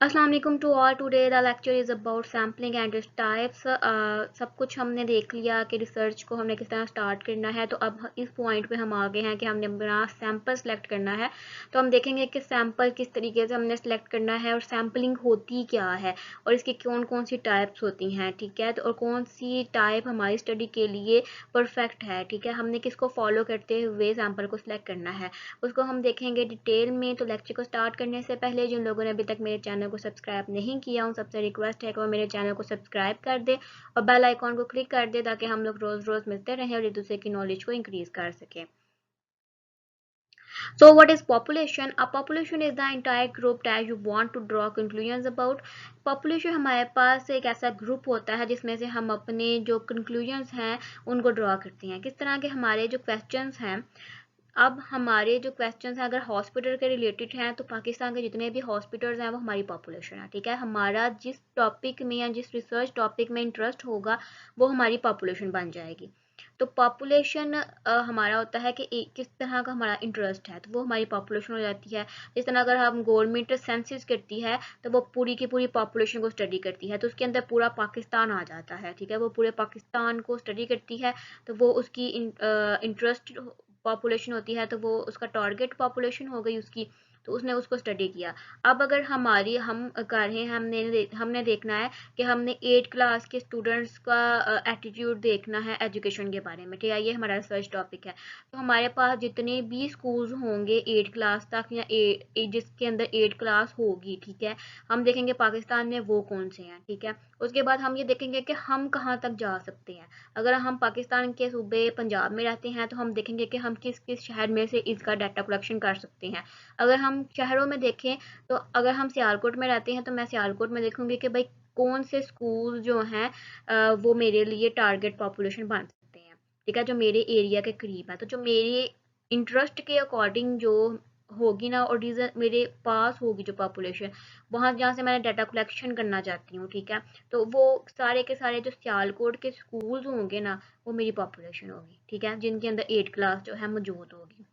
अस्सलाम वालेकुम to all. Today the lecture is about sampling and its types. सब कुछ हमने देख लिया कि रिसर्च को हमने किस तरह स्टार्ट करना है। तो अब इस पॉइंट पे हम आ गए हैं कि हमने अपना सैम्पल सेलेक्ट करना है। तो हम देखेंगे कि सैम्पल किस तरीके से हमने सेलेक्ट करना है और सैम्पलिंग होती क्या है और इसकी कौन कौन सी टाइप्स होती हैं, ठीक है। तो और कौन सी टाइप हमारी स्टडी के लिए परफेक्ट है, ठीक है। हमने किसको फॉलो करते हुए सैम्पल को सिलेक्ट करना है उसको हम देखेंगे डिटेल में। तो लेक्चर को स्टार्ट करने से पहले जिन लोगों ने अभी तक मेरे चैनल को सब्सक्राइब नहीं किया उन सबसे रिक्वेस्ट है कि वो मेरे चैनल को सब्सक्राइब कर दे और बेल आइकॉन को क्लिक कर दे ताकि हम लोग रोज रोज मिलते रहें और एक दूसरे की नॉलेज को इंक्रीज कर सकें। So what is population? A population is the entire group that you want to draw conclusions about. Population हमारे पास एक ऐसा ग्रुप होता है जिसमें से हम अपने जो conclusions हैं उनको ड्रॉ करते हैं। किस तरह के हमारे जो क्वेश्चंस हैं, अब हमारे जो क्वेश्चंस हैं अगर हॉस्पिटल के रिलेटेड हैं तो पाकिस्तान के जितने भी हॉस्पिटल्स हैं वो हमारी पॉपुलेशन है, ठीक है। हमारा जिस टॉपिक में या जिस रिसर्च टॉपिक में इंटरेस्ट होगा वो हमारी पॉपुलेशन बन जाएगी। तो पॉपुलेशन हमारा होता है कि किस तरह का हमारा इंटरेस्ट है तो वो हमारी पॉपुलेशन हो जाती है। जिस तरह अगर हम गवर्नमेंट सेंसस करती है तो वो पूरी की पूरी पॉपुलेशन को स्टडी करती है तो उसके अंदर पूरा पाकिस्तान आ जाता है, ठीक है। वो पूरे पाकिस्तान को स्टडी करती है तो वो उसकी इंटरेस्ट पॉपुलेशन होती है तो वो उसका टारगेट पॉपुलेशन हो गई उसकी, तो उसने उसको स्टडी किया। अब अगर हमारी हम कर रहे हैं हमने देखना है कि हमने 8 क्लास के स्टूडेंट्स का एटीट्यूड देखना है एजुकेशन के बारे में, ठीक है। ये हमारा रिसर्च टॉपिक है। तो हमारे पास जितने भी स्कूल्स होंगे 8 क्लास तक या जिसके अंदर 8 क्लास होगी, ठीक है, हम देखेंगे पाकिस्तान में वो कौन से हैं, ठीक है। उसके बाद हम ये देखेंगे कि हम कहाँ तक जा सकते हैं। अगर हम पाकिस्तान के सूबे पंजाब में रहते हैं तो हम देखेंगे कि हम किस किस शहर में से इसका डाटा कलेक्शन कर सकते हैं। अगर हम शहरों में देखें तो अगर हम सियालकोट में रहते हैं तो मैं सियालकोट में देखूंगी कि भाई कौन से स्कूल जो हैं वो मेरे लिए टारगेट पॉपुलेशन बन सकते हैं, ठीक है, जो मेरे एरिया के करीब है। तो जो मेरे इंटरेस्ट के अकॉर्डिंग जो होगी ना और रीजन मेरे पास होगी जो पॉपुलेशन वहाँ जहाँ से मैंने डाटा कलेक्शन करना चाहती हूँ, ठीक है, तो वो सारे के सारे जो सियालकोट के स्कूल्स होंगे ना वो मेरी पॉपुलेशन होगी, ठीक है, जिनके अंदर 8 क्लास जो है मौजूद होगी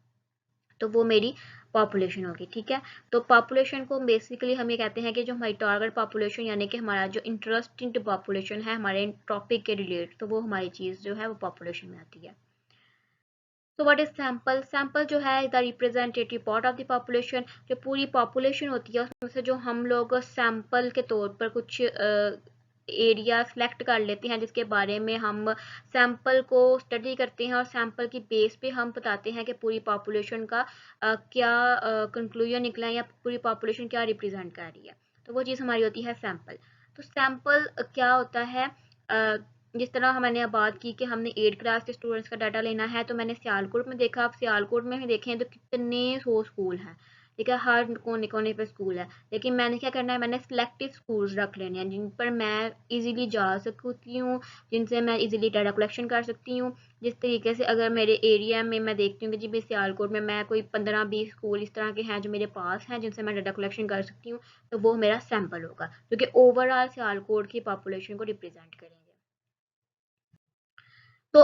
तो वो मेरी पॉपुलेशन होगी, ठीक है। तो पॉपुलेशन को बेसिकली हम ये कहते हैं कि जो हमारी टारगेट पॉपुलेशन यानी कि हमारा जो इंटरेस्टिंग पॉपुलेशन है हमारे टॉपिक के रिलेट, तो वो हमारी चीज़ जो है वो पॉपुलेशन में आती है। तो व्हाट इज सैंपल? सैंपल जो है the representative part of the population. जो पूरी पॉपुलेशन होती है उसमें से जो हम लोग सैंपल के तौर पर कुछ एरिया सेलेक्ट कर लेते हैं जिसके बारे में हम सैंपल को स्टडी करते हैं और सैंपल की बेस पे हम बताते हैं कि पूरी पॉपुलेशन का क्या कंक्लूजन निकला है या पूरी पॉपुलेशन क्या रिप्रेजेंट कर रही है। तो वो चीज़ हमारी होती है सैंपल। तो सैंपल क्या होता है? जिस तरह मैंने अब बात की कि हमने 8 क्लास के स्टूडेंट्स का डाटा लेना है तो मैंने सियालकोट में देखा। अब सियालकोट में ही देखें तो कितने 100 स्कूल हैं, ठीक है, हर कोने कोने पे स्कूल है। लेकिन मैंने क्या करना है, मैंने सिलेक्टिव स्कूल्स रख लेने हैं जिन पर मैं इजीली जा सकती हूँ, जिनसे मैं इजीली डाटा कलेक्शन कर सकती हूँ। जिस तरीके से अगर मेरे एरिया में मैं देखती हूँ कि जी भाई सियालकोट में मैं कोई 15-20 स्कूल इस तरह के हैं जो मेरे पास हैं जिनसे मैं डाटा कलेक्शन कर सकती हूँ, तो वो मेरा सैंपल होगा जो कि ओवरऑल सियालकोट की पॉपुलेशन को रिप्रेजेंट करेंगे। तो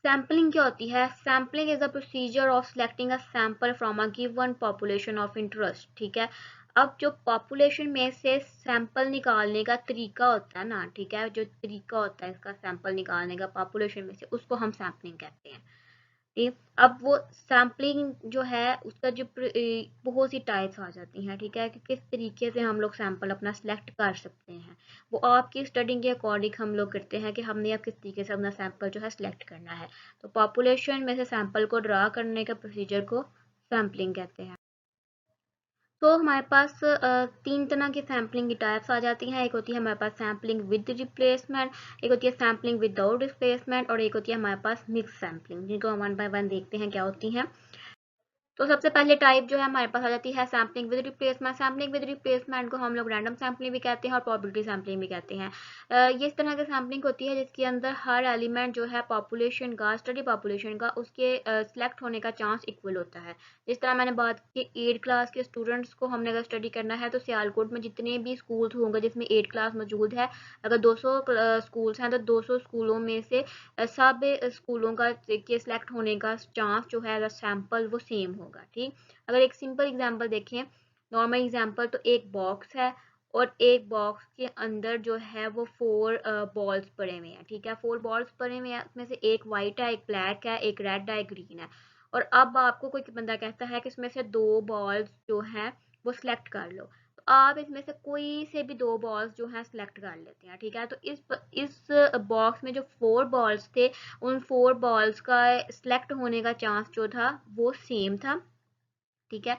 सैम्पलिंग क्या होती है? Sampling is the procedure of selecting a sample from a given population of interest, ठीक है। अब जो पॉपुलेशन में से सैंपल निकालने का तरीका होता है ना, ठीक है, जो तरीका होता है इसका सैंपल निकालने का पॉपुलेशन में से उसको हम सैम्पलिंग कहते हैं। ठीक, अब वो सैम्पलिंग जो है उसका जो बहुत सी टाइप्स आ जाती हैं, ठीक है, कि किस तरीके से हम लोग सैंपल अपना सेलेक्ट कर सकते हैं। वो आपकी स्टडी के अकॉर्डिंग हम लोग करते हैं कि हमने अब किस तरीके से अपना सैंपल जो है सेलेक्ट करना है। तो पॉपुलेशन में से सैंपल को ड्रा करने का प्रोसीजर को सैम्पलिंग कहते हैं। तो हमारे पास 3 तरह की सैम्पलिंग की टाइप्स आ जाती हैं। एक होती है हमारे पास सैम्पलिंग विद रिप्लेसमेंट, एक होती है सैम्पलिंग विदाउट रिप्लेसमेंट और एक होती है हमारे पास मिक्स सैम्पलिंग, जिनको हम 1 बाय 1 देखते हैं क्या होती हैं। तो सबसे पहले टाइप जो है हमारे पास आ जाती है sampling with replacement. Sampling with replacement को हम लोग रैंडम सैम्पलिंग भी कहते हैं और प्रोबेबिलिटी सैम्पलिंग भी कहते हैं। ये इस तरह की सैम्पलिंग होती है जिसके अंदर हर एलिमेंट जो है पॉपुलेशन का, स्टडी पॉपुलेशन का, उसके सिलेक्ट होने का चांस इक्वल होता है। जिस तरह मैंने बात की 8 क्लास के स्टूडेंट्स को हमने अगर स्टडी करना है तो सियालकोट में जितने भी स्कूल होंगे जिसमें 8 क्लास मौजूद है, अगर 200 स्कूल्स हैं तो 200 स्कूलों में से सब स्कूलों का के सिलेक्ट होने का चांस जो है सैंपल वो सेम होगा, ठीक। अगर एक सिंपल एग्जांपल देखें, नॉर्मल एग्जांपल, तो एक बॉक्स है और एक बॉक्स के अंदर जो है वो 4 बॉल्स पड़े हुए हैं, ठीक है। 4 बॉल्स पड़े हुए हैं, उसमें से एक वाइट है, एक ब्लैक है, एक रेड है, एक ग्रीन है। और अब आपको कोई बंदा कहता है कि इसमें से 2 बॉल्स जो हैं वो सिलेक्ट कर लो, तो आप इसमें से कोई से भी 2 बॉल्स जो हैं सिलेक्ट कर लेते हैं, ठीक है। तो इस बॉक्स में जो 4 बॉल्स थे, उन 4 बॉल्स का सिलेक्ट होने का चांस जो था वो सेम था, ठीक है।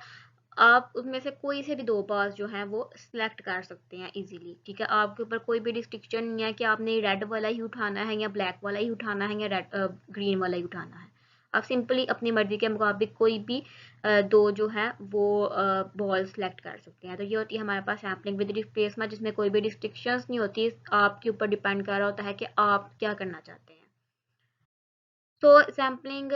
आप उसमें से कोई से भी 2 पास जो हैं वो सिलेक्ट कर सकते हैं इजीली, ठीक है। आपके ऊपर कोई भी रिस्ट्रिक्शन नहीं है कि आपने रेड वाला ही उठाना है या ब्लैक वाला ही उठाना है या ग्रीन वाला ही उठाना है। आप सिंपली अपनी मर्जी के मुताबिक कोई भी 2 जो है वो बॉल सेलेक्ट कर सकते हैं। तो ये होती है हमारे पास सैम्पलिंग विद रिप्लेसमेंट, जिसमें कोई भी रिस्ट्रिक्शंस नहीं होती, आपके ऊपर डिपेंड कर रहा होता है कि आप क्या करना चाहते हैं। तो सैम्पलिंग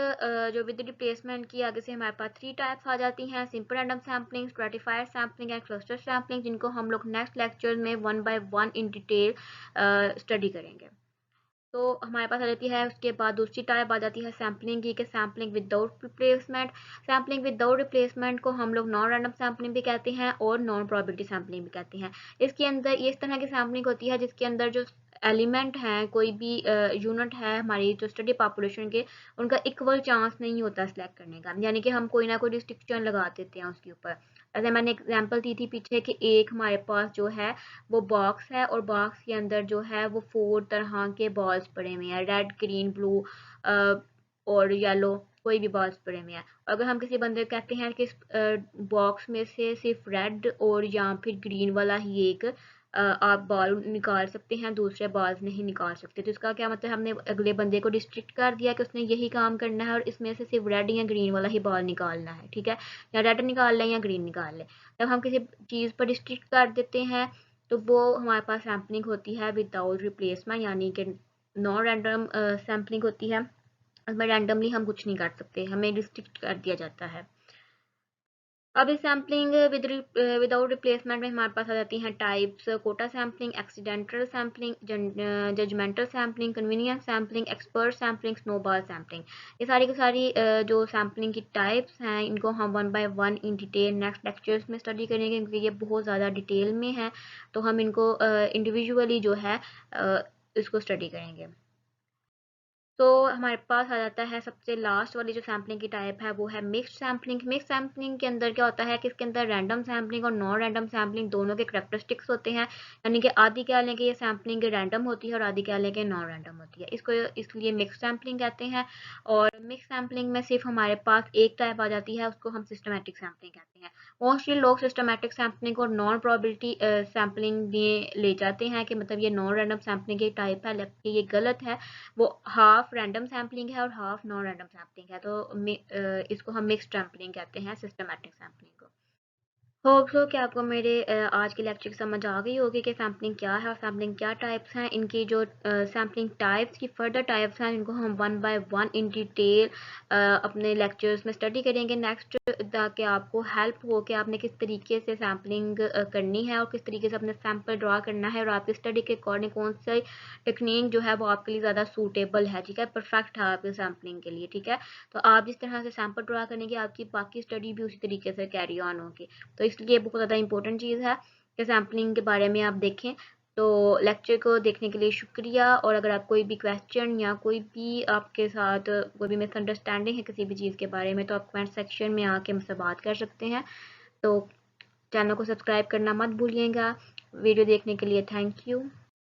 जो विद रिप्लेसमेंट की आगे से हमारे पास 3 टाइप्स आ जाती हैं, simple random sampling, stratified sampling and cluster sampling, जिनको हम लोग नेक्स्ट लेक्चर में 1 बाय 1 इन डिटेल स्टडी करेंगे। तो हमारे पास आ जाती है उसके बाद दूसरी टाइप आ जाती है सैम्पलिंग की, कि sampling without replacement. Sampling without replacement को हम लोग नॉन रैंडम सैम्पलिंग भी कहते हैं और नॉन प्रोबेबिलिटी सैम्पलिंग भी कहते हैं। इसके अंदर ये इस तरह की सैम्पलिंग होती है जिसके अंदर जो एलिमेंट हैं, कोई भी यूनिट है हमारी जो स्टडी पॉपुलेशन के, उनका इक्वल चांस नहीं होता सिलेक्ट करने का, यानी कि हम कोई ना कोई रिस्ट्रिक्शन लगा देते हैं उसके ऊपर। जैसे मैंने एग्जांपल दी थी पीछे कि एक हमारे पास जो है वो बॉक्स है और बॉक्स के अंदर जो है वो 4 तरह के बॉल्स पड़े हुए हैं, रेड, ग्रीन, ब्लू और येलो, कोई भी बॉल्स पड़े हुए हैं। अगर हम किसी बंदे को कहते हैं कि इस बॉक्स में से सिर्फ रेड और या फिर ग्रीन वाला ही एक आप बॉल निकाल सकते हैं, दूसरे बॉल्स नहीं निकाल सकते, तो इसका क्या मतलब, हमने अगले बंदे को रिस्ट्रिक्ट कर दिया कि उसने यही काम करना है और इसमें से सिर्फ रेड या ग्रीन वाला ही बॉल निकालना है, ठीक है। या रेड निकाल लें या ग्रीन निकाल लें। जब हम किसी चीज़ पर रिस्ट्रिक्ट कर देते हैं तो वो हमारे पास सैम्पलिंग होती है विदाउट रिप्लेसमेंट, यानी कि नॉन रैंडम सैम्पलिंग होती है। उसमें रैंडमली हम कुछ नहीं कर सकते, हमें रिस्ट्रिक्ट कर दिया जाता है। अब इस सैम्पलिंग विदाउट रिप्लेसमेंट में हमारे पास आ जाती हैं types, quota sampling, accidental sampling, judgemental sampling, convenience sampling, expert sampling, snowball sampling. ये सारी की सारी जो सैम्पलिंग की टाइप्स हैं, इनको हम 1 by 1 in detail next lectures में स्टडी करेंगे, क्योंकि ये बहुत ज़्यादा डिटेल में है, तो हम इनको इंडिविजुअली जो है इसको स्टडी करेंगे। तो हमारे पास आ जाता है सबसे लास्ट वाली जो सैम्पलिंग की टाइप है, वो है मिक्स्ड सैम्पलिंग। मिक्स्ड सैम्पलिंग के अंदर क्या होता है कि इसके अंदर रैंडम सैम्पलिंग और नॉन रैंडम सैम्पलिंग दोनों के करैक्टरिस्टिक्स होते हैं, यानी कि आधी क्या लें कि ये सैम्पलिंग रैंडम होती है और आधी क्या लें कि नॉन रैंडम होती है, इसको इसलिए मिक्स्ड सैम्पलिंग कहते हैं। और मिक्स सैम्पलिंग में सिर्फ हमारे पास एक टाइप आ जाती है, उसको हम सिस्टमैटिक सैम्पलिंग कहते हैं। मोस्टली लोग सिस्टमैटिक सैम्पलिंग और नॉन प्रोबेबिलिटी सैम्पलिंग में ले जाते हैं कि मतलब ये नॉन रैंडम सैम्पलिंग की टाइप है, जबकि ये गलत है। वो हाफ रैंडम सैम्पलिंग है और हाफ नॉन रैंडम सैम्पलिंग है, तो इसको हम मिक्स्ड सैम्पलिंग कहते हैं, सिस्टमैटिक सैम्पलिंग को। होप सो कि आपको मेरे आज के लेक्चर की समझ आ गई होगी कि सैम्पलिंग क्या है और सैम्पलिंग क्या टाइप्स हैं। इनकी जो सैम्पलिंग टाइप्स की फर्दर टाइप्स हैं, इनको हम 1 बाय 1 इन डिटेल अपने लेक्चर्स में स्टडी करेंगे नेक्स्ट, ताकि आपको हेल्प हो कि आपने किस तरीके से सैम्पलिंग करनी है और किस तरीके से अपने सैम्पल ड्रा करना है और आपकी स्टडी के अकॉर्डिंग कौन सी टेक्निक जो है वो आपके लिए ज़्यादा सूटेबल है, ठीक है, परफेक्ट है आपकी सैम्पलिंग के लिए, ठीक है। तो आप जिस तरह से सैम्पल ड्रा करेंगे, आपकी बाकी स्टडी भी उसी तरीके से कैरी ऑन होगी। तो इसलिए बहुत ज़्यादा इंपॉर्टेंट चीज़ है कि सैम्पलिंग के बारे में आप देखें। तो लेक्चर को देखने के लिए शुक्रिया, और अगर आप कोई भी क्वेश्चन या कोई भी आपके साथ कोई भी मिसअंडरस्टैंडिंग है किसी भी चीज़ के बारे में, तो आप कमेंट सेक्शन में आके मुझसे बात कर सकते हैं। तो चैनल को सब्सक्राइब करना मत भूलिएगा। वीडियो देखने के लिए थैंक यू।